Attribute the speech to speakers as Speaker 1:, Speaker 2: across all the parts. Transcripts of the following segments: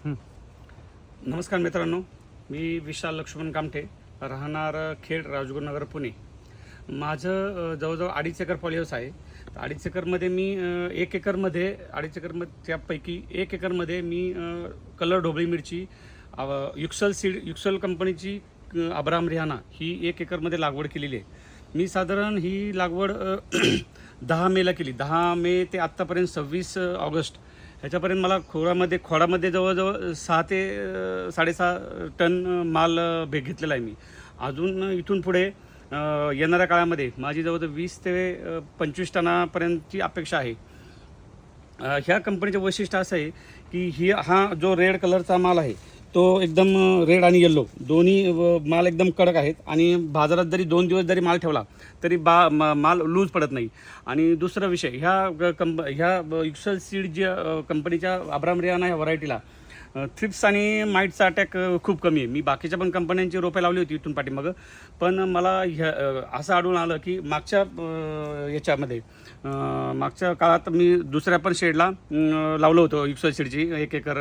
Speaker 1: नमस्कार मित्रांनो, मी विशाल लक्ष्मण कामठे, राहणार खेड, राजगुरुनगर, पुणे. माझं जवळजवळ 2.5 एकर पॉलीहाऊस आहे. 2.5 एकरमध्ये मी 1 एकरमध्ये 2.5 एकरमध्येपैकी 1 एकरमध्ये मी कलर ढोबळी मिरची, युक्सल कंपनीची अब्राम रिहाना ही 1 एकरमध्ये लागवड केलेली आहे. मी साधारण ही लागवड 10 मेला केली. 10 मे ते आत्तापर्यंत 26 ऑगस्ट ह्याच्यापर्यंत मला खोडामध्ये जवळजवळ 6 ते 6.5 टन माल घेतलेला आहे. मी अजून इथून पुढे येणाऱ्या काळामध्ये माझी जवळजवळ 20 ते 25 टनापर्यंतची अपेक्षा आहे. ह्या कंपनीचं वैशिष्ट्य असं आहे की हा जो रेड कलरचा माल आहे तो एकदम रेड आणि येल्लो दोन्ही माल एकदम कडक आहेत आणि बाजारात जरी 2 दिवस जरी माल ठेवला तरी माल लूज पडत नाही. आणि दुसरा विषय, ह्या युक्सल सीड ज्या कंपनीच्या अब्राम रिहाना ह्या व्हरायटीला थ्रिप्स आणि माईटचा अटॅक खूप कमी आहे. मी बाकीच्या पण कंपन्यांची रोपे लावली होती इथून पाठीमागं, पण मला असं आढळून आलं की मागच्या काळात मी दुसऱ्या पण शेडला लावलं होतं युक्सल सीडची 1 एकर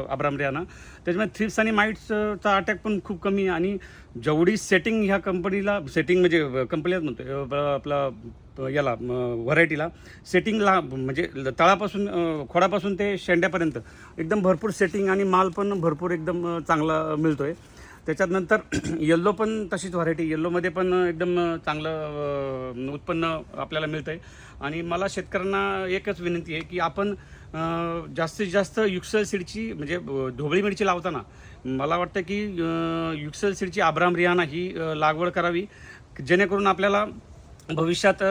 Speaker 1: अब्राम रिहाना. त्याच्यामुळे थ्रिप्स आणि माईट्सचा अटॅक पण खूप कमी आहे. आणि जेवढी सेटिंग ह्या कंपनीला, सेटिंग म्हणजे कंपनीलाच म्हणतो आपला याला व्हरायटीला सेटिंगला, म्हणजे तळापासून खोडापासून ते शेंड्यापर्यंत एकदम भरपूर सेटिंग आणि माल पण भरपूर एकदम चांगला मिळतो आहे. त्याच्यानंतर येल्लो पण तशीच व्हरायटी, येल्लोमध्ये पण एकदम चांगलं उत्पन्न आपल्याला मिळतं आहे. आणि मला शेतकऱ्यांना एकच विनंती आहे की आपण जास्तीत जास्त युक्सल सीडची म्हणजे ढोबळी मिरची लावताना मला वाटतं की युक्सल सीडची अब्राम रिहाना ही लागवड करावी, जेणेकरून आपल्याला भविष्यात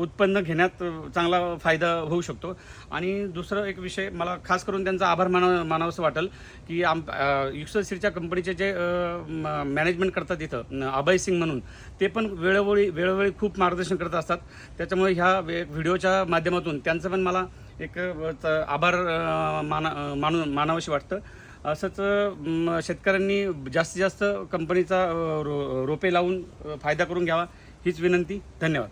Speaker 1: उत्पन्न घेण्यात चांगला फायदा होऊ शकतो. आणि दुसरं एक विषय, मला खास करून त्यांचा आभार मानावंसं वाटेल की युक्सल सीडच्या कंपनीचे जे मॅनेजमेंट करतात इथं, अभय सिंग म्हणून, ते पण वेळोवेळी खूप मार्गदर्शन करत असतात. त्याच्यामुळे ह्या व्हिडिओच्या माध्यमातून त्यांचं पण मला एक आभार मानावंशी वाटतं. असंच शेतकऱ्यांनी जास्तीत जास्त कंपनीचा रोपे लावून फायदा करून घ्यावा हीच विनंती. धन्यवाद.